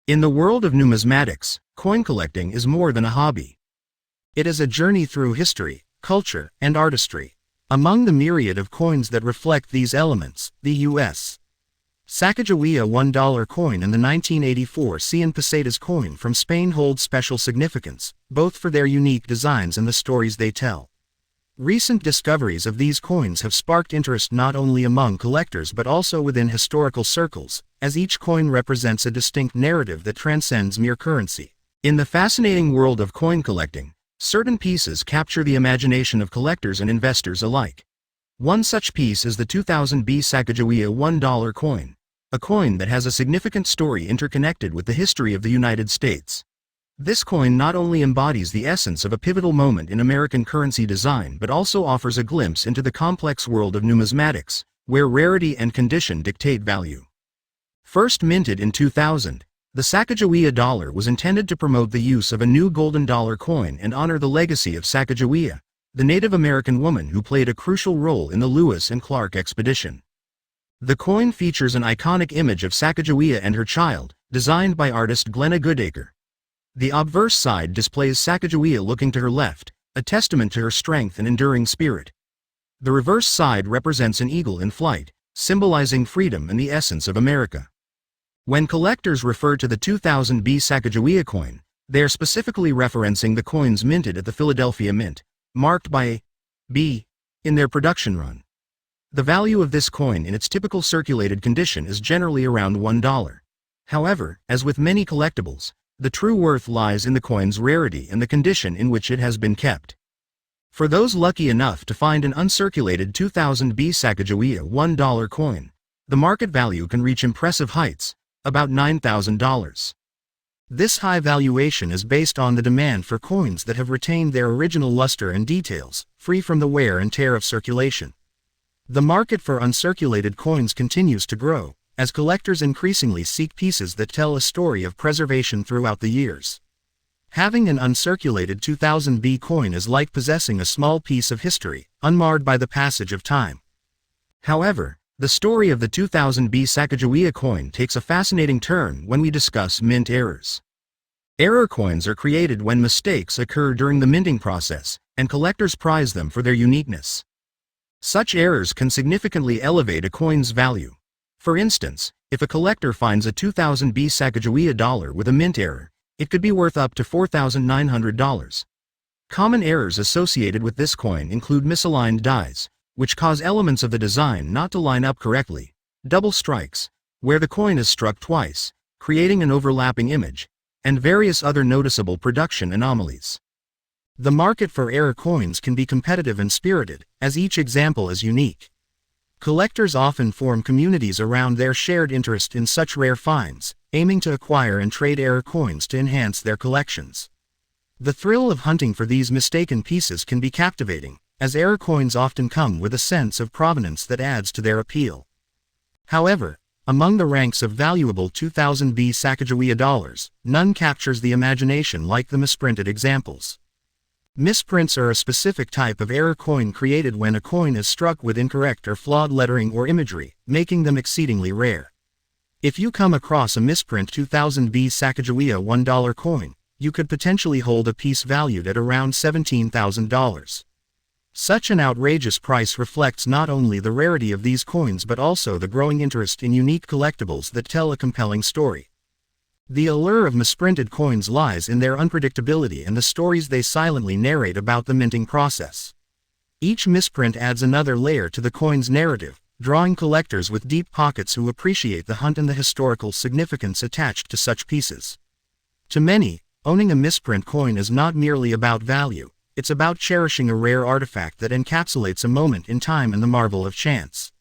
In the world of numismatics, coin collecting is more than a hobby. It is a journey through history, culture, and artistry. Among the myriad of coins that reflect these elements, the U.S. Sacagawea $1 coin and the 1984 Cien Pesetas coin from Spain hold special significance, both for their unique designs and the stories they tell. Recent discoveries of these coins have sparked interest not only among collectors but also within historical circles, as each coin represents a distinct narrative that transcends mere currency. In the fascinating world of coin collecting, certain pieces capture the imagination of collectors and investors alike. One such piece is the 2000B Sacagawea $1 coin, a coin that has a significant story interconnected with the history of the United States. This coin not only embodies the essence of a pivotal moment in American currency design but also offers a glimpse into the complex world of numismatics, where rarity and condition dictate value. First minted in 2000, the Sacagawea dollar was intended to promote the use of a new golden dollar coin and honor the legacy of Sacagawea, the Native American woman who played a crucial role in the Lewis and Clark expedition. The coin features an iconic image of Sacagawea and her child, designed by artist Glenna Goodacre. The obverse side displays Sacagawea looking to her left, a testament to her strength and enduring spirit. The reverse side represents an eagle in flight, symbolizing freedom and the essence of America. When collectors refer to the 2000B Sacagawea coin, they are specifically referencing the coins minted at the Philadelphia Mint, marked by a B in their production run. The value of this coin in its typical circulated condition is generally around $1. However, as with many collectibles, the true worth lies in the coin's rarity and the condition in which it has been kept. For those lucky enough to find an uncirculated 2000B Sacagawea $1 coin, the market value can reach impressive heights, about $9,000. This high valuation is based on the demand for coins that have retained their original luster and details, free from the wear and tear of circulation. The market for uncirculated coins continues to grow, as collectors increasingly seek pieces that tell a story of preservation throughout the years. Having an uncirculated 2000B coin is like possessing a small piece of history, unmarred by the passage of time. However, the story of the 2000B Sacagawea coin takes a fascinating turn when we discuss mint errors. Error coins are created when mistakes occur during the minting process, and collectors prize them for their uniqueness. Such errors can significantly elevate a coin's value. For instance, if a collector finds a 2000B Sacagawea dollar with a mint error, it could be worth up to $4,900. Common errors associated with this coin include misaligned dies, which cause elements of the design not to line up correctly, double strikes, where the coin is struck twice, creating an overlapping image, and various other noticeable production anomalies. The market for error coins can be competitive and spirited, as each example is unique. Collectors often form communities around their shared interest in such rare finds, aiming to acquire and trade error coins to enhance their collections. The thrill of hunting for these mistaken pieces can be captivating, as error coins often come with a sense of provenance that adds to their appeal. However, among the ranks of valuable 2000B Sacagawea dollars, none captures the imagination like the misprinted examples. Misprints are a specific type of error coin created when a coin is struck with incorrect or flawed lettering or imagery, making them exceedingly rare. If you come across a misprint 2000B Sacagawea $1 coin, you could potentially hold a piece valued at around $17,000. Such an outrageous price reflects not only the rarity of these coins but also the growing interest in unique collectibles that tell a compelling story. The allure of misprinted coins lies in their unpredictability and the stories they silently narrate about the minting process. Each misprint adds another layer to the coin's narrative, drawing collectors with deep pockets who appreciate the hunt and the historical significance attached to such pieces. To many, owning a misprint coin is not merely about value, it's about cherishing a rare artifact that encapsulates a moment in time and the marvel of chance.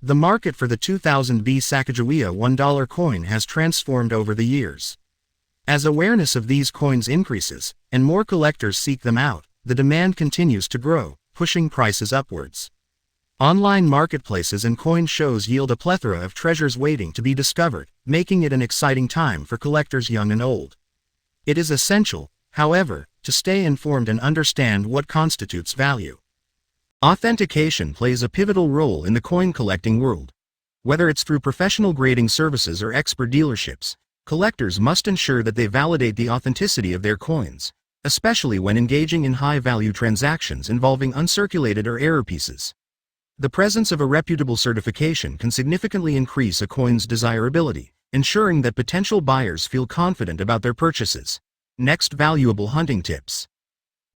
The market for the 2000B Sacagawea $1 coin has transformed over the years. As awareness of these coins increases, and more collectors seek them out, the demand continues to grow, pushing prices upwards. Online marketplaces and coin shows yield a plethora of treasures waiting to be discovered, making it an exciting time for collectors young and old. It is essential, however, to stay informed and understand what constitutes value. Authentication plays a pivotal role in the coin collecting world. Whether it's through professional grading services or expert dealerships, Collectors must ensure that they validate the authenticity of their coins, especially when engaging in high-value transactions involving uncirculated or error pieces. The presence of a reputable certification can significantly increase a coin's desirability, ensuring that potential buyers feel confident about their purchases. Next, valuable hunting tips.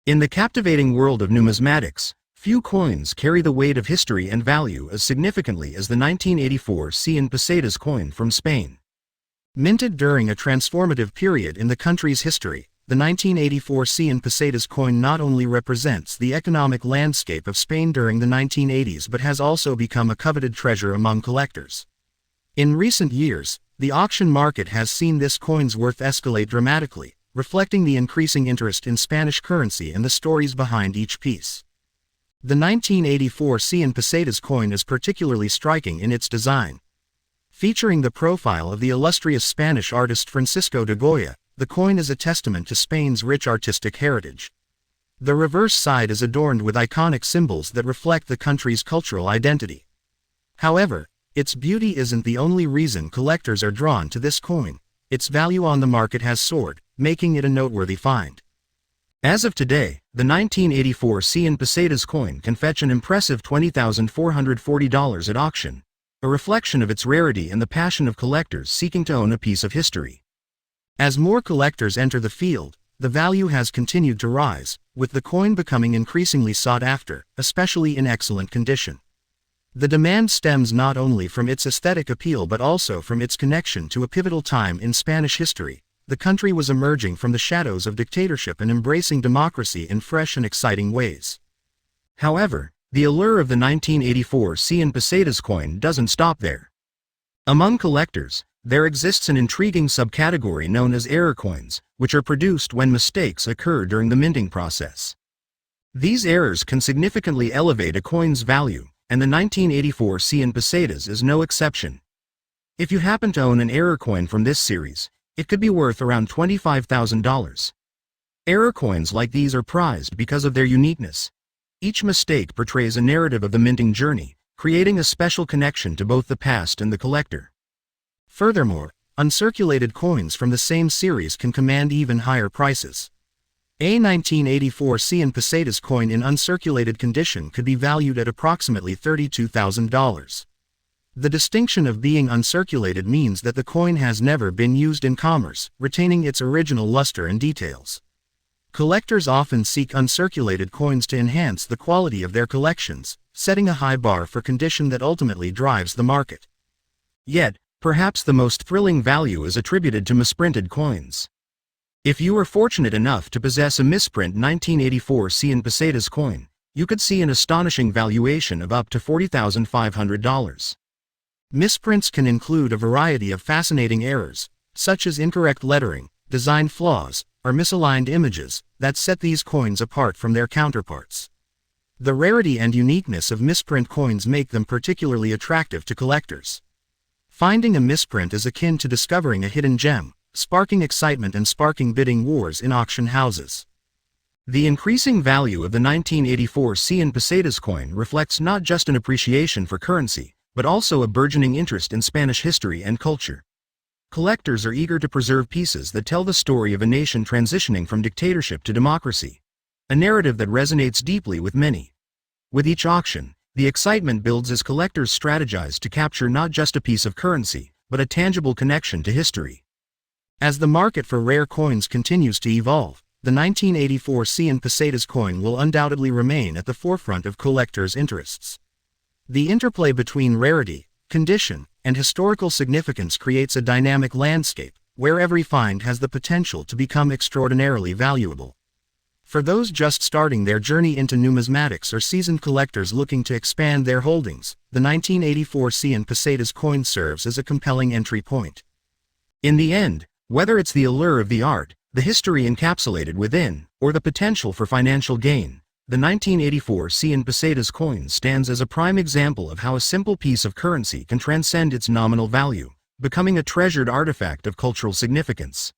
In the captivating world of numismatics, few coins carry the weight of history and value as significantly as the 1984 Cien Pesetas coin from Spain. Minted during a transformative period in the country's history, the 1984 Cien Pesetas coin not only represents the economic landscape of Spain during the 1980s but has also become a coveted treasure among collectors. In recent years, the auction market has seen this coin's worth escalate dramatically, reflecting the increasing interest in Spanish currency and the stories behind each piece. The 1984 Cien Pesetas coin is particularly striking in its design. Featuring the profile of the illustrious Spanish artist Francisco de Goya, the coin is a testament to Spain's rich artistic heritage. The reverse side is adorned with iconic symbols that reflect the country's cultural identity. However, its beauty isn't the only reason collectors are drawn to this coin. Its value on the market has soared, making it a noteworthy find. As of today, the 1984 Cien Pesetas coin can fetch an impressive $20,440 at auction, a reflection of its rarity and the passion of collectors seeking to own a piece of history. As more collectors enter the field, the value has continued to rise, with the coin becoming increasingly sought after, especially in excellent condition. The demand stems not only from its aesthetic appeal but also from its connection to a pivotal time in Spanish history. The country was emerging from the shadows of dictatorship and embracing democracy in fresh and exciting ways. However, the allure of the 1984 Cien Pesetas coin doesn't stop there. Among collectors, there exists an intriguing subcategory known as error coins, which are produced when mistakes occur during the minting process. These errors can significantly elevate a coin's value, and the 1984 Cien Pesetas is no exception. If you happen to own an error coin from this series, it could be worth around $25,000. Error coins like these are prized because of their uniqueness. Each mistake portrays a narrative of the minting journey, creating a special connection to both the past and the collector. Furthermore, uncirculated coins from the same series can command even higher prices. A 1984 Cien Pesetas coin in uncirculated condition could be valued at approximately $32,000. The distinction of being uncirculated means that the coin has never been used in commerce, retaining its original luster and details. Collectors often seek uncirculated coins to enhance the quality of their collections, setting a high bar for condition that ultimately drives the market. Yet, perhaps the most thrilling value is attributed to misprinted coins. If you are fortunate enough to possess a misprint 1984 Cien Pesetas coin, you could see an astonishing valuation of up to $40,500. Misprints can include a variety of fascinating errors, such as incorrect lettering, design flaws, or misaligned images, that set these coins apart from their counterparts. The rarity and uniqueness of misprint coins make them particularly attractive to collectors. Finding a misprint is akin to discovering a hidden gem, sparking excitement and sparking bidding wars in auction houses. The increasing value of the 1984 Cien Pesetas coin reflects not just an appreciation for currency, but also a burgeoning interest in Spanish history and culture. Collectors are eager to preserve pieces that tell the story of a nation transitioning from dictatorship to democracy, a narrative that resonates deeply with many. With each auction, the excitement builds as collectors strategize to capture not just a piece of currency, but a tangible connection to history. As the market for rare coins continues to evolve, the 1984 Cien Pesetas coin will undoubtedly remain at the forefront of collectors' interests. The interplay between rarity, condition, and historical significance creates a dynamic landscape, where every find has the potential to become extraordinarily valuable. For those just starting their journey into numismatics or seasoned collectors looking to expand their holdings, the 1984 Cien Pesetas coin serves as a compelling entry point. In the end, whether it's the allure of the art, the history encapsulated within, or the potential for financial gain, the 1984 Cien Pesetas coin stands as a prime example of how a simple piece of currency can transcend its nominal value, becoming a treasured artifact of cultural significance.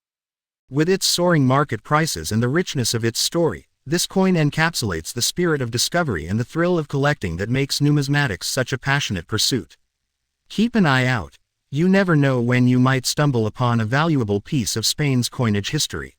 With its soaring market prices and the richness of its story, this coin encapsulates the spirit of discovery and the thrill of collecting that makes numismatics such a passionate pursuit. Keep an eye out. You never know when you might stumble upon a valuable piece of Spain's coinage history.